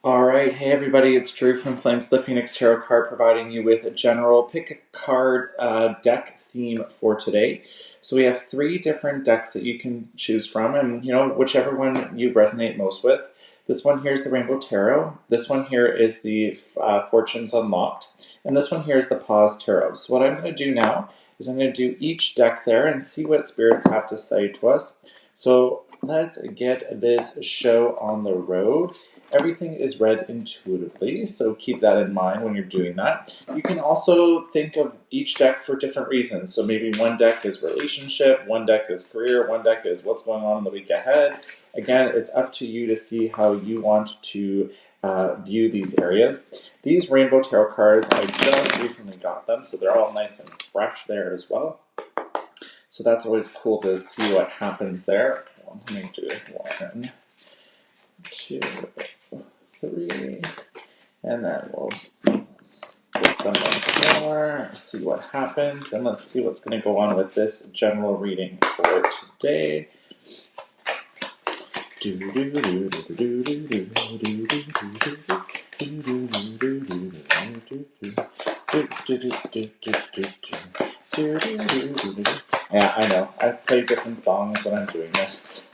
All right, hey everybody, it's Drew from Flames of the Phoenix Tarot card, providing you with a general pick a card deck theme for today. So we have three different decks that you can choose from, and whichever one you resonate most with. This one here is the Rainbow Tarot. This one here is the Fortunes Unlocked, and this one here is the Paws Tarot. So what I'm going to do now is I'm going to do each deck there and see what spirits have to say to us. So let's get this show on the road. Everything is read intuitively, so keep that in mind when you're doing that. You can also think of each deck for different reasons. So maybe one deck is relationship, one deck is career, one deck is what's going on in the week ahead. Again, it's up to you to see how you want to view these areas. These Rainbow Tarot cards, I just recently got them, so they're all nice and fresh there as well. So that's always cool to see what happens there. Let me do 1, 2, 3, and then we'll split them once more, see what happens, and let's see what's going to go on with this general reading for today. Yeah, I know. I play different songs when I'm doing this.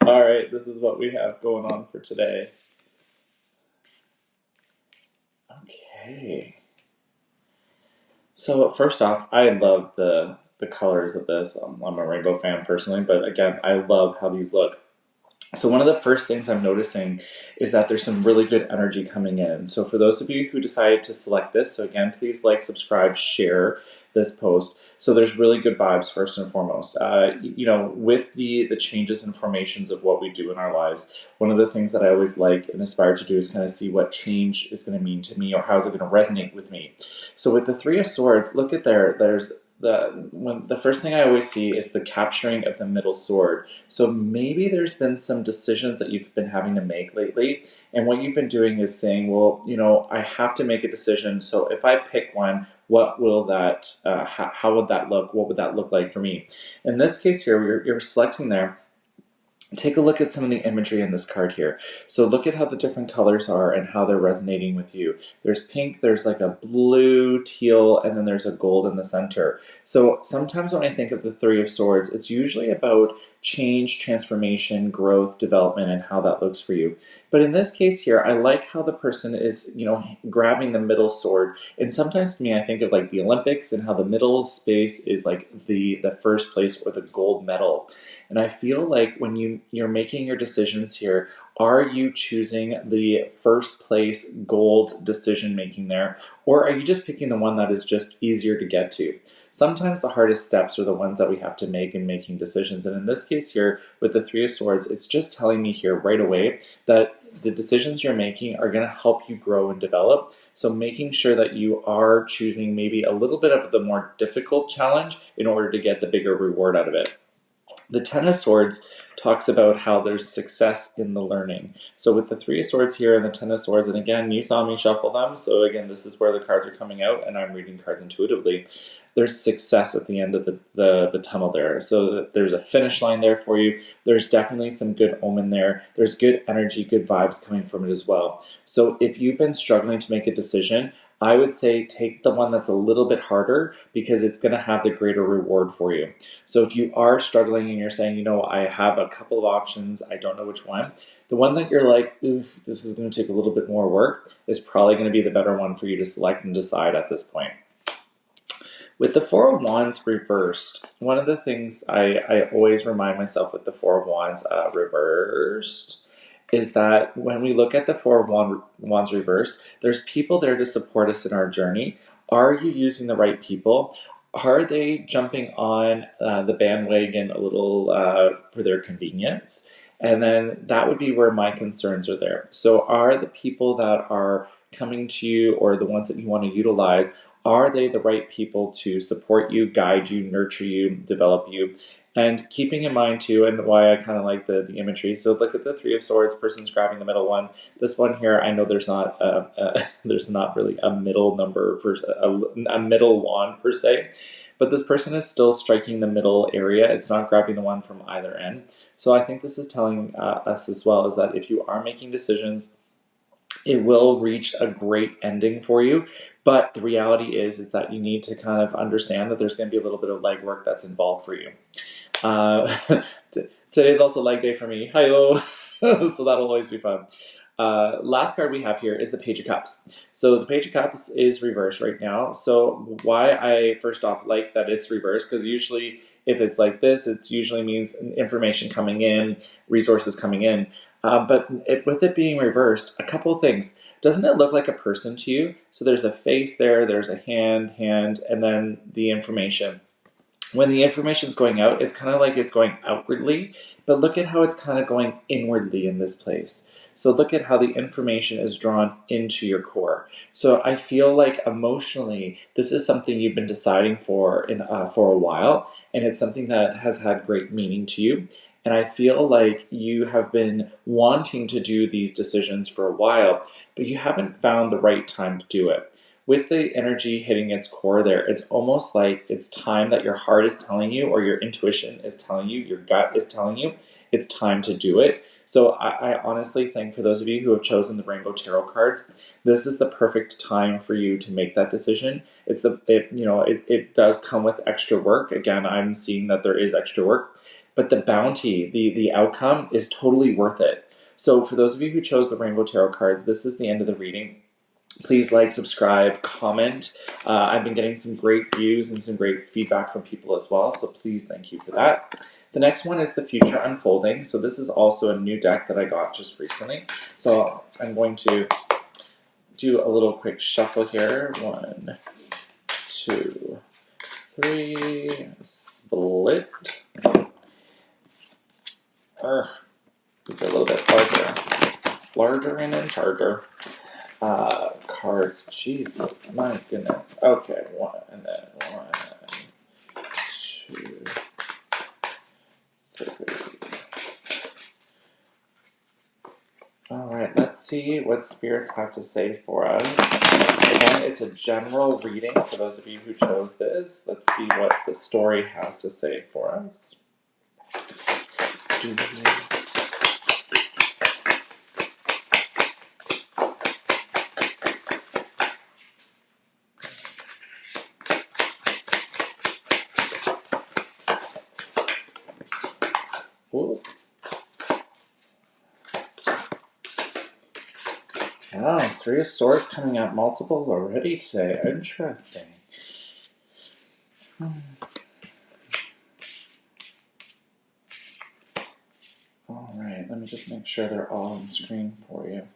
Alright, this is what we have going on for today. Okay. So first off, I love the colors of this. I'm a rainbow fan personally, but again, I love how these look. So one of the first things I'm noticing is that there's some really good energy coming in. So for those of you who decided to select this, so again, please like, subscribe, share this post. So there's really good vibes first and foremost. With the changes and formations of what we do in our lives, one of the things that I always like and aspire to do is kind of see what change is going to mean to me or how is it going to resonate with me. So with the Three of Swords, look at there's the first thing I always see is the capturing of the middle sword. So maybe there's been some decisions that you've been having to make lately, and what you've been doing is saying, well, I have to make a decision. So if I pick one, what will that? How would that look? What would that look like for me? In this case here, you're selecting there. Take a look at some of the imagery in this card here. So look at how the different colors are and how they're resonating with you. There's pink, there's like a blue, teal, and then there's a gold in the center. So sometimes when I think of the Three of Swords, it's usually about change, transformation, growth, development, and how that looks for you. But in this case here, I like how the person is, grabbing the middle sword. And sometimes to me, I think of like the Olympics and how the middle space is like the first place or the gold medal. And I feel like when you're making your decisions here, are you choosing the first place gold decision making there, or are you just picking the one that is just easier to get to? Sometimes the hardest steps are the ones that we have to make in making decisions. And in this case here, with the Three of Swords, it's just telling me here right away that the decisions you're making are going to help you grow and develop. So making sure that you are choosing maybe a little bit of the more difficult challenge in order to get the bigger reward out of it. The Ten of Swords talks about how there's success in the learning. So with the Three of Swords here and the Ten of Swords, and again, you saw me shuffle them, so again, this is where the cards are coming out, and I'm reading cards intuitively. There's success at the end of the tunnel there. So there's a finish line there for you. There's definitely some good omen there. There's good energy, good vibes coming from it as well. So if you've been struggling to make a decision, I would say take the one that's a little bit harder because it's going to have the greater reward for you. So if you are struggling and you're saying, I have a couple of options, I don't know which one, the one that you're like, oof, this is going to take a little bit more work is probably going to be the better one for you to select and decide at this point. With the Four of Wands reversed, one of the things I always remind myself with the Four of Wands reversed is that when we look at the Four of Wands reversed, there's people there to support us in our journey. Are you using the right people? Are they jumping on the bandwagon a little for their convenience? And then that would be where my concerns are there. So are the people that are coming to you or the ones that you want to utilize, are they the right people to support you, guide you, nurture you, develop you? And keeping in mind too, and why I kind of like the imagery. So look at the Three of Swords. Person's grabbing the middle one. This one here, I know there's not there's not really a middle number for a middle wand per se, but this person is still striking the middle area. It's not grabbing the one from either end. So I think this is telling us as well is that if you are making decisions, It will reach a great ending for you, but the reality is that you need to kind of understand that there's going to be a little bit of legwork that's involved for you. Uh, Today's also leg day for me. Hi-yo. So that'll always be fun. Last card we have here is the Page of Cups. So the Page of Cups is reversed right now. So why I first off like that it's reversed, because usually if it's like this, it usually means information coming in, resources coming in. With it being reversed, a couple of things. Doesn't it look like a person to you? So there's a face there, there's a hand, and then the information. When the information is going out, it's kind of like it's going outwardly, but look at how it's kind of going inwardly in this place. So look at how the information is drawn into your core. So I feel like emotionally, this is something you've been deciding for a while, and it's something that has had great meaning to you. And I feel like you have been wanting to do these decisions for a while, but you haven't found the right time to do it. With the energy hitting its core there, it's almost like it's time that your heart is telling you, or your intuition is telling you, your gut is telling you, it's time to do it. So I honestly think for those of you who have chosen the Rainbow Tarot cards, this is the perfect time for you to make that decision. It does come with extra work. Again, I'm seeing that there is extra work, but the bounty, the outcome is totally worth it. So for those of you who chose the Rainbow Tarot cards, this is the end of the reading. Please like, subscribe, comment. I've been getting some great views and some great feedback from people as well, so please thank you for that. The next one is the Future Unfolding. So this is also a new deck that I got just recently. So I'm going to do a little quick shuffle here. 1, 2, 3, split. These are a little bit larger and in charger. Cards, Jesus, my goodness. Okay, 1, and then 1, 2, 3. Alright, let's see what spirits have to say for us. Again, it's a general reading for those of you who chose this. Let's see what the story has to say for us. Ooh. Oh, 3 of Swords coming out multiple already today. Interesting. Alright, let me just make sure they're all on screen for you.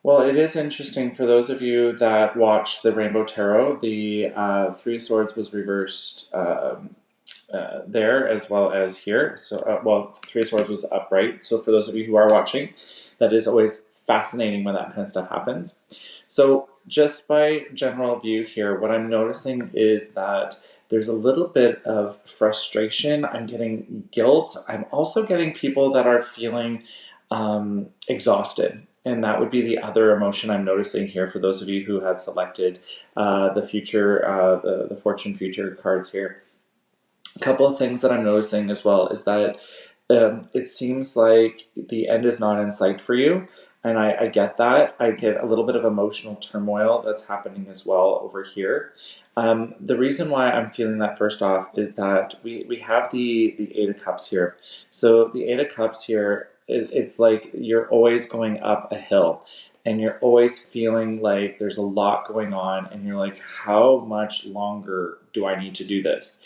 Well, it is interesting for those of you that watched the Rainbow Tarot. The 3 of Swords was reversed there as well as here. So, 3 of Swords was upright. So for those of you who are watching, that is always fascinating when that kind of stuff happens. So just by general view here, what I'm noticing is that there's a little bit of frustration. I'm getting guilt. I'm also getting people that are feeling exhausted. And that would be the other emotion I'm noticing here for those of you who had selected the Fortune Future cards here. A couple of things that I'm noticing as well is that it seems like the end is not in sight for you. And I get that. I get a little bit of emotional turmoil that's happening as well over here. The reason why I'm feeling that first off is that we have the 8 of Cups here. So the 8 of Cups here, it's like you're always going up a hill. And you're always feeling like there's a lot going on. And you're like, how much longer do I need to do this?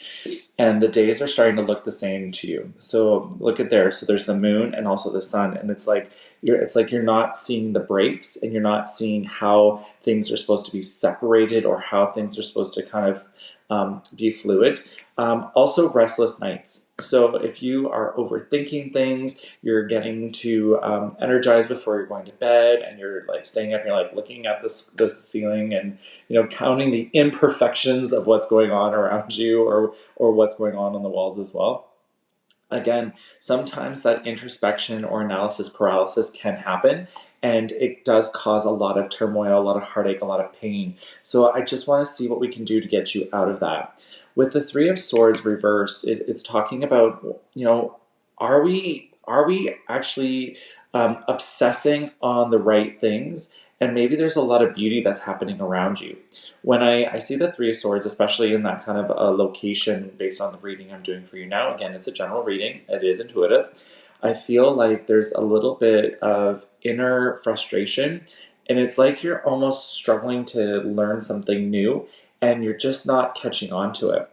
And the days are starting to look the same to you. So look at there. So there's the moon and also the sun. And it's like you're not seeing the breaks, and you're not seeing how things are supposed to be separated, or how things are supposed to kind of be fluid. Also restless nights. So if you are overthinking things, you're getting too energized before you're going to bed, and you're like staying up and you're like looking at the ceiling and counting the imperfections of what's going on around you, or what's going on the walls as well. Again, sometimes that introspection or analysis paralysis can happen, and it does cause a lot of turmoil, a lot of heartache, a lot of pain. So I just want to see what we can do to get you out of that. With the 3 of Swords reversed, it's talking about, are we actually obsessing on the right things, and maybe there's a lot of beauty that's happening around you. When I see the Three of Swords, especially in that kind of a location based on the reading I'm doing for you now, again, it's a general reading, it is intuitive. I feel like there's a little bit of inner frustration, and it's like you're almost struggling to learn something new, and you're just not catching on to it.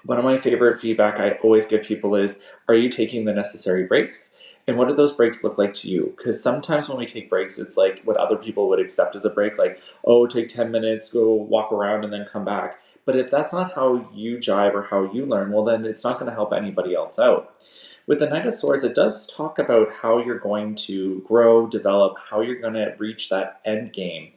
One of my favorite feedback I always give people is, are you taking the necessary breaks? And what do those breaks look like to you? Because sometimes when we take breaks, it's like what other people would accept as a break, like, oh, take 10 minutes, go walk around, and then come back. But if that's not how you jive or how you learn, well, then it's not going to help anybody else out. With the Knight of Swords, it does talk about how you're going to grow, develop, how you're going to reach that end game.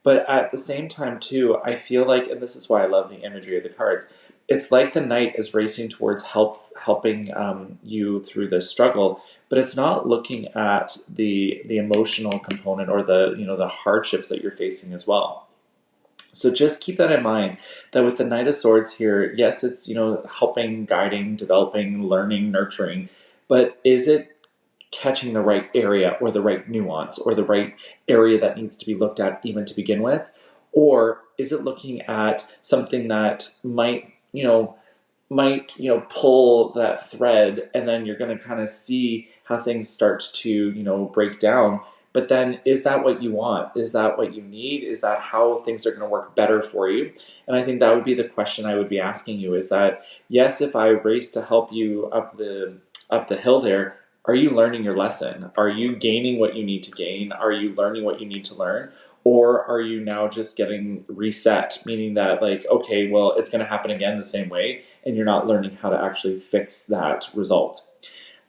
But at the same time, too, I feel like, and this is why I love the imagery of the cards, it's like the knight is racing towards helping you through this struggle, but it's not looking at the emotional component or the hardships that you're facing as well. So just keep that in mind, that with the Knight of Swords here, yes, it's helping, guiding, developing, learning, nurturing, but is it catching the right area or the right nuance or the right area that needs to be looked at even to begin with? Or is it looking at something that might pull that thread, and then you're going to kind of see how things start to break down? But then, is that what you want? Is that what you need? Is that how things are going to work better for you? And I think that would be the question I would be asking you, is that, yes, if I race to help you up the hill there, are you learning your lesson? Are you gaining what you need to gain? Are you learning what you need to learn? Or are you now just getting reset, meaning that, like, okay, well, it's going to happen again the same way, and you're not learning how to actually fix that result?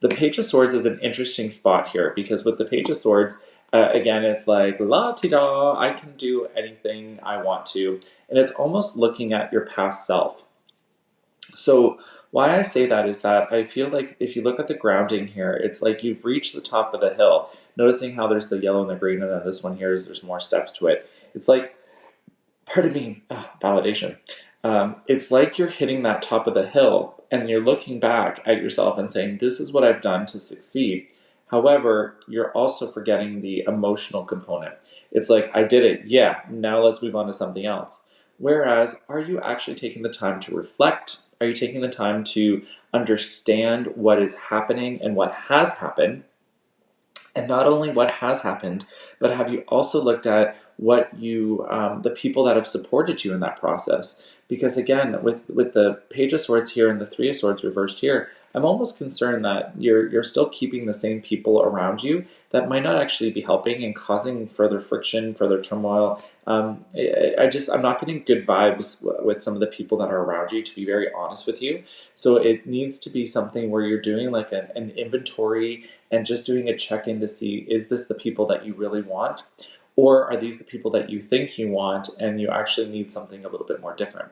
The Page of Swords is an interesting spot here, because with the Page of Swords, again, it's like, la-ti-da, I can do anything I want to. And it's almost looking at your past self. So why I say that is that I feel like if you look at the grounding here, it's like you've reached the top of the hill, noticing how there's the yellow and the green, and then this one here is there's more steps to it. It's like, pardon me, validation. It's like you're hitting that top of the hill and you're looking back at yourself and saying, this is what I've done to succeed. However, you're also forgetting the emotional component. It's like, I did it. Yeah, now let's move on to something else. Whereas, are you actually taking the time to reflect? Are you taking the time to understand what is happening and what has happened? And not only what has happened, but have you also looked at the people that have supported you in that process? Because again, with the Page of Swords here and the Three of Swords reversed here, I'm almost concerned that you're still keeping the same people around you that might not actually be helping and causing further friction, further turmoil. I'm not getting good vibes with some of the people that are around you, to be very honest with you. So it needs to be something where you're doing like an inventory and just doing a check-in to see, is this the people that you really want? Or are these the people that you think you want and you actually need something a little bit more different?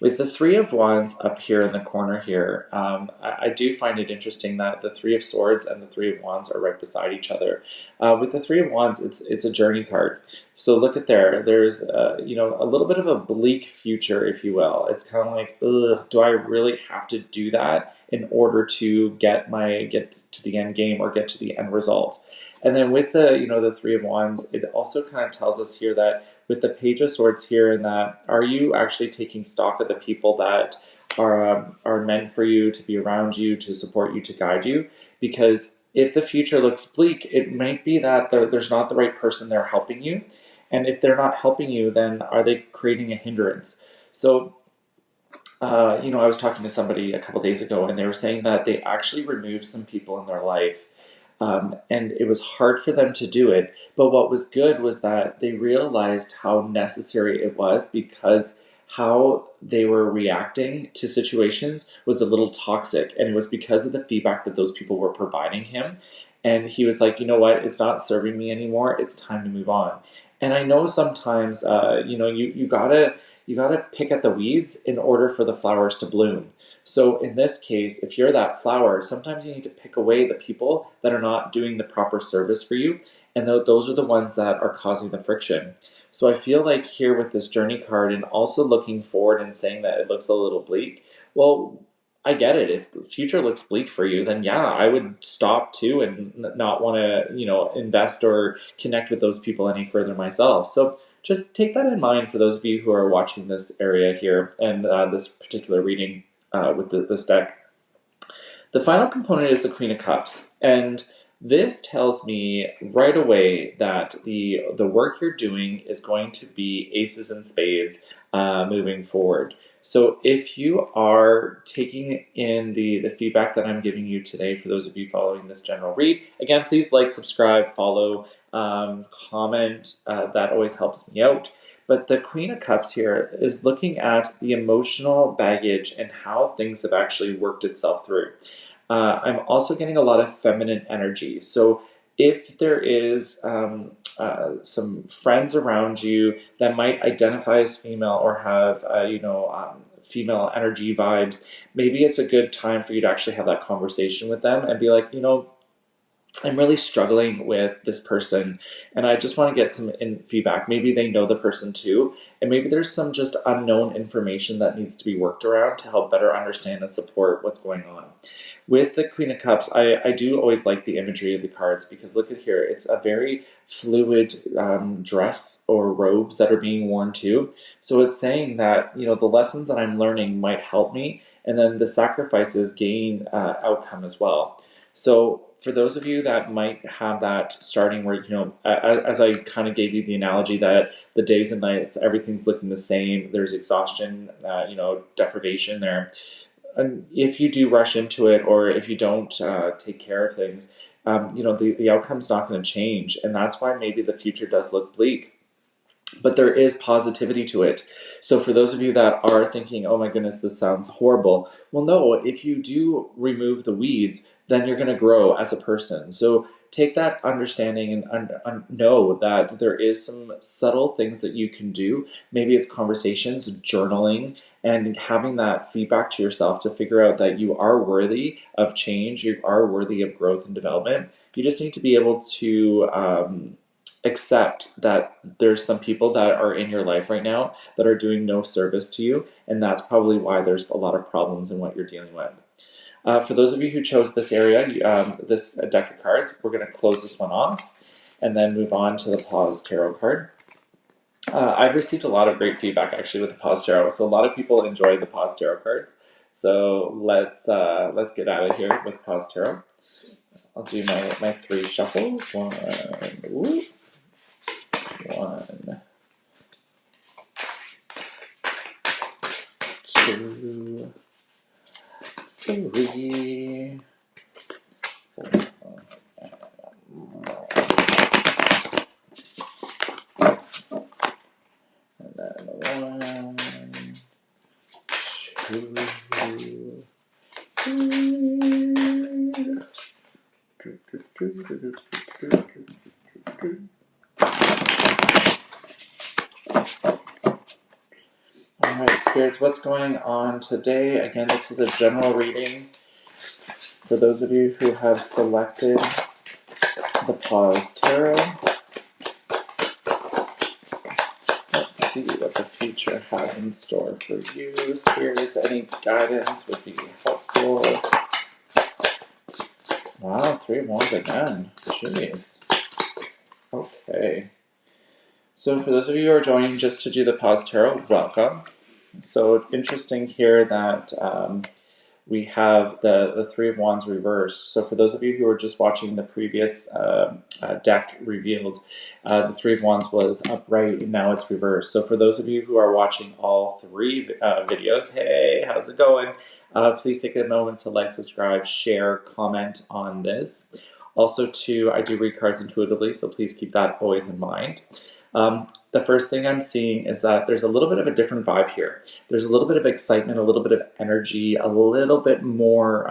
With the Three of Wands up here in the corner here, I do find it interesting that the Three of Swords and the Three of Wands are right beside each other. With the Three of Wands, it's a journey card. So look at there. There's a little bit of a bleak future, if you will. It's kind of like, ugh, do I really have to do that in order to get to the end game or get to the end result? And then with the Three of Wands, it also kind of tells us here that with the Page of Swords here, and that, are you actually taking stock of the people that are meant for you, to be around you, to support you, to guide you? Because if the future looks bleak, it might be that there's not the right person there helping you. And if they're not helping you, then are they creating a hindrance? So I was talking to somebody a couple days ago, and they were saying that they actually removed some people in their life, and it was hard for them to do it. But what was good was that they realized how necessary it was, because how they were reacting to situations was a little toxic, and it was because of the feedback that those people were providing him. And he was like, you know what, it's not serving me anymore, it's time to move on. And I know sometimes you gotta pick at the weeds in order for the flowers to bloom. So in this case, if you're that flower, sometimes you need to pick away the people that are not doing the proper service for you, and those are the ones that are causing the friction. So I feel like here with this journey card, and also looking forward and saying that it looks a little bleak, well, I get it. If the future looks bleak for you, then yeah, I would stop too and not want to, invest or connect with those people any further myself. So just take that in mind for those of you who are watching this area here and this particular reading with this deck. The final component is the Queen of Cups, and this tells me right away that the work you're doing is going to be aces and spades moving forward. So if you are taking in the feedback that I'm giving you today, for those of you following this general read, again, please like, subscribe, follow, comment. That always helps me out. But the Queen of Cups here is looking at the emotional baggage and how things have actually worked itself through. I'm also getting a lot of feminine energy. So if there is some friends around you that might identify as female or have, female energy vibes, maybe it's a good time for you to actually have that conversation with them and be like, I'm really struggling with this person and I just want to get some feedback. Maybe they know the person too, and maybe there's some just unknown information that needs to be worked around to help better understand and support what's going on. With the Queen of Cups, I do always like the imagery of the cards because look at here, it's a very fluid dress or robes that are being worn too. So it's saying that, the lessons that I'm learning might help me, and then the sacrifices gain outcome as well. So for those of you that might have that starting where, as I kind of gave you the analogy that the days and nights, everything's looking the same, there's exhaustion, deprivation there. And if you do rush into it, or if you don't take care of things, the outcome's not going to change. And that's why maybe the future does look bleak. But there is positivity to it. So for those of you that are thinking, oh my goodness, this sounds horrible. Well, no, if you do remove the weeds, then you're going to grow as a person. So take that understanding and know that there is some subtle things that you can do. Maybe it's conversations, journaling, and having that feedback to yourself to figure out that you are worthy of change. You are worthy of growth and development. You just need to be able to accept that there's some people that are in your life right now that are doing no service to you, and that's probably why there's a lot of problems in what you're dealing with. For those of you who chose this area, this deck of cards, we're going to close this one off and then move on to the Paws Tarot card. I've received a lot of great feedback actually with the Paws Tarot, so a lot of people enjoyed the Paws Tarot cards. So let's get out of here with Paws Tarot. I'll do my 3 shuffles. One, 2, 3, 4, and then 1, 2, 3. Alright, Spirits, what's going on today? Again, this is a general reading for those of you who have selected the Paws Tarot. Let's see what the future has in store for you, Spirits. Any guidance would be helpful. Wow, 3 of Wands again. Jeez. Okay. So for those of you who are joining just to do the Paws Tarot, welcome. So interesting here that we have the 3 of Wands reversed. So for those of you who are just watching the previous deck revealed, the 3 of Wands was upright and now it's reversed. So for those of you who are watching all 3 videos, hey, how's it going? Please take a moment to like, subscribe, share, comment on this. Also, too, I do read cards intuitively, so please keep that always in mind. The first thing I'm seeing is that there's a little bit of a different vibe here. There's a little bit of excitement, a little bit of energy, a little bit more,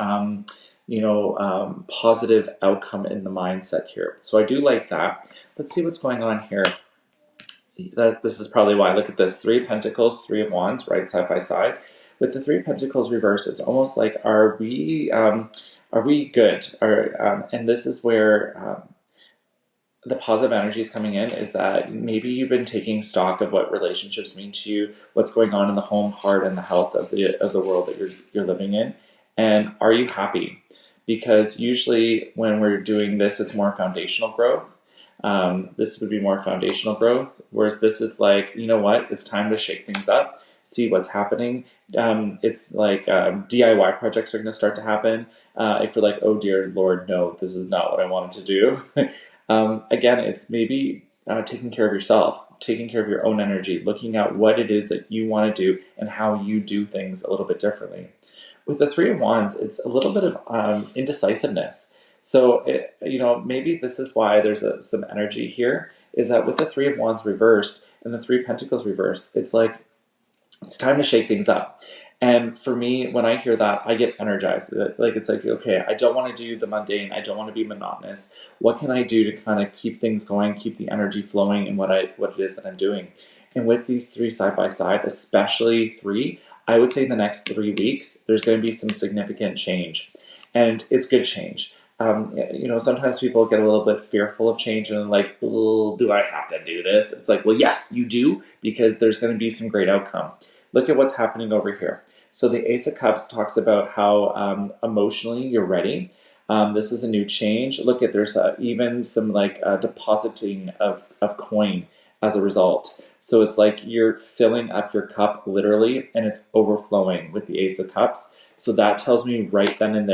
positive outcome in the mindset here. So I do like that. Let's see what's going on here. This is probably why. Look at this. 3 of Pentacles, 3 of Wands, right side by side. With the 3 of Pentacles reversed, it's almost like, are we good? And this is where the positive energy is coming in, is that maybe you've been taking stock of what relationships mean to you, what's going on in the home, heart, and the health of the world that you're living in. And are you happy? Because usually when we're doing this, it's more foundational growth. This would be more foundational growth, whereas this is like, you know what, it's time to shake things up, see what's happening. It's like DIY projects are going to start to happen. If you're like, oh dear Lord, no, this is not what I wanted to do. Again, it's maybe taking care of yourself, taking care of your own energy, looking at what it is that you want to do and how you do things a little bit differently. With the Three of Wands, it's a little bit of indecisiveness. So, maybe this is why there's some energy here, is that with the Three of Wands reversed and the Three of Pentacles reversed, it's like, it's time to shake things up. And for me, when I hear that, I get energized. Like, it's like, okay, I don't want to do the mundane. I don't want to be monotonous. What can I do to kind of keep things going, keep the energy flowing in what it is that I'm doing? And with these three side by side, especially three, I would say in the next 3 weeks, there's going to be some significant change. And it's good change. Sometimes people get a little bit fearful of change and like, do I have to do this? It's like, well, yes, you do, because there's going to be some great outcome. Look at what's happening over here. So the Ace of Cups talks about how emotionally you're ready. This is a new change. Look at, there's even some like depositing of coin as a result. So it's like you're filling up your cup literally, and it's overflowing with the Ace of Cups. So that tells me right then and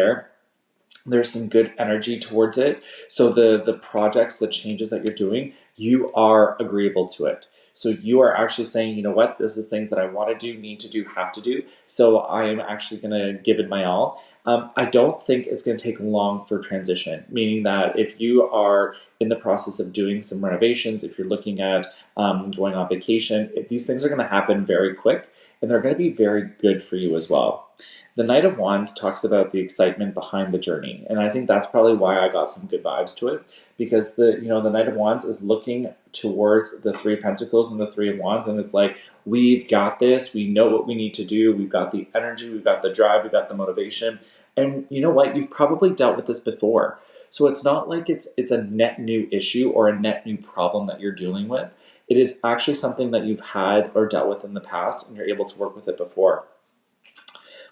there's some good energy towards it. So the projects, the changes that you're doing, you are agreeable to it. So you are actually saying, you know what, this is things that I want to do, need to do, have to do. So I am actually going to give it my all. I don't think it's going to take long for transition, meaning that if you are in the process of doing some renovations, if you're looking at going on vacation, these things are going to happen very quick, and they're going to be very good for you as well. The Knight of Wands talks about the excitement behind the journey, and I think that's probably why I got some good vibes to it, because the Knight of Wands is looking towards the Three of Pentacles and the Three of Wands, and it's like, we've got this, we know what we need to do, we've got the energy, we've got the drive, we've got the motivation, and you know what, you've probably dealt with this before. So it's not like it's a net new issue or a net new problem that you're dealing with. It is actually something that you've had or dealt with in the past, and you're able to work with it before.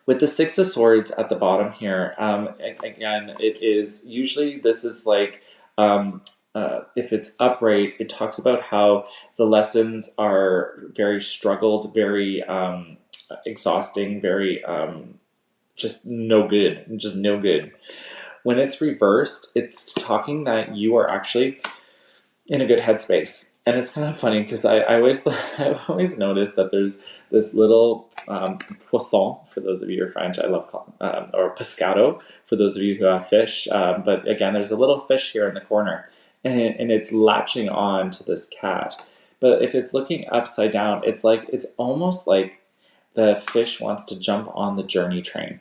With the Six of Swords at the bottom here, again, it is usually, this is like, if it's upright, it talks about how the lessons are very struggled, very exhausting, very just no good. When it's reversed, it's talking that you are actually in a good headspace. And it's kind of funny because I've always noticed that there's this little poisson, for those of you who are French, I love calling, or pescado, for those of you who have fish. But again, there's a little fish here in the corner, and it's latching on to this cat. But if it's looking upside down, it's almost like the fish wants to jump on the journey train.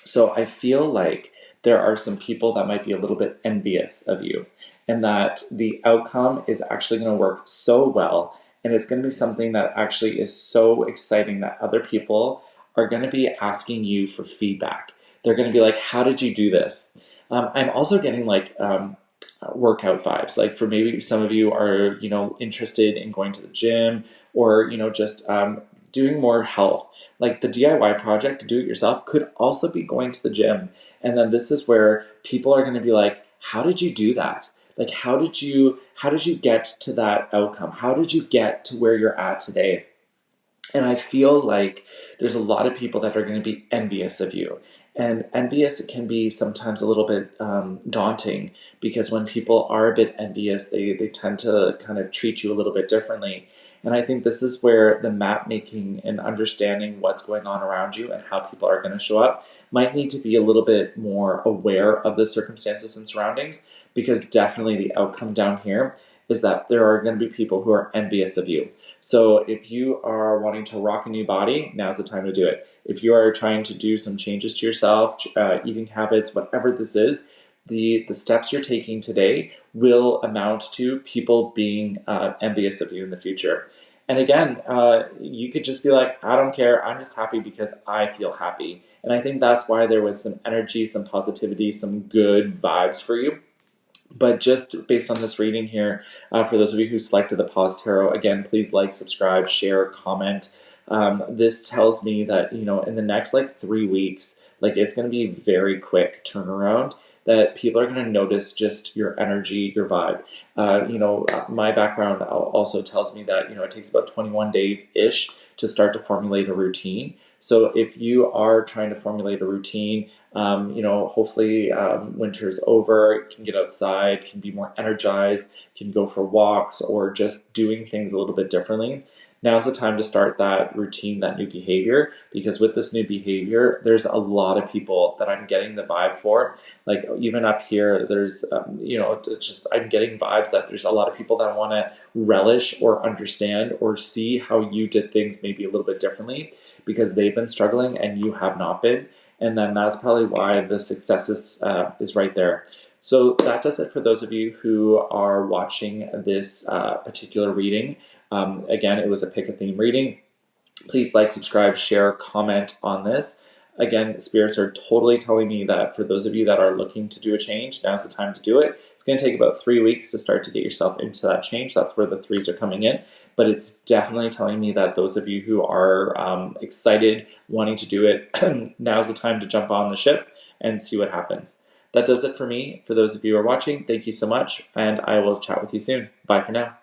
So I feel like there are some people that might be a little bit envious of you, and that the outcome is actually going to work so well, and it's going to be something that actually is so exciting that other people are going to be asking you for feedback. They're going to be like, how did you do this? I'm also getting like workout vibes. Like, for maybe some of you are, interested in going to the gym, or, just doing more health. Like the DIY project, to do it yourself, could also be going to the gym. And then this is where people are going to be like, how did you do that? Like, how did you get to that outcome? How did you get to where you're at today? And I feel like there's a lot of people that are going to be envious of you. And envious can be sometimes a little bit daunting, because when people are a bit envious, they tend to kind of treat you a little bit differently. And I think this is where the map making and understanding what's going on around you and how people are going to show up might need to be a little bit more aware of the circumstances and surroundings, because definitely the outcome down here is that there are going to be people who are envious of you. So if you are wanting to rock a new body, now's the time to do it. If you are trying to do some changes to yourself, eating habits, whatever this is, the steps you're taking today will amount to people being envious of you in the future. And again, you could just be like, I don't care, I'm just happy because I feel happy. And I think that's why there was some energy, some positivity, some good vibes for you. But just based on this reading here, for those of you who selected the Paws Tarot, again, please like, subscribe, share, comment. This tells me that, you know, in the next like 3 weeks, like it's going to be very quick turnaround, that people are going to notice just your energy, your vibe. You know, my background also tells me that, you know, it takes about 21 days ish to start to formulate a routine. So if you are trying to formulate a routine, you know, hopefully winter's over, can get outside, can be more energized, can go for walks, or just doing things a little bit differently. Now's the time to start that routine, that new behavior, because with this new behavior, there's a lot of people that I'm getting the vibe for. Like even up here, there's, you know, it's just I'm getting vibes that there's a lot of people that want to relish or understand or see how you did things maybe a little bit differently because they've been struggling and you have not been. And then that's probably why the success is right there. So that does it for those of you who are watching this particular reading. Again, it was a pick a theme reading. Please like, subscribe, share, comment on this. Again, spirits are totally telling me that for those of you that are looking to do a change, now's the time to do it. It's going to take about 3 weeks to start to get yourself into that change. That's where the threes are coming in. But it's definitely telling me that those of you who are excited, wanting to do it, now's the time to jump on the ship and see what happens. That does it for me. For those of you who are watching, thank you so much, and I will chat with you soon. Bye for now.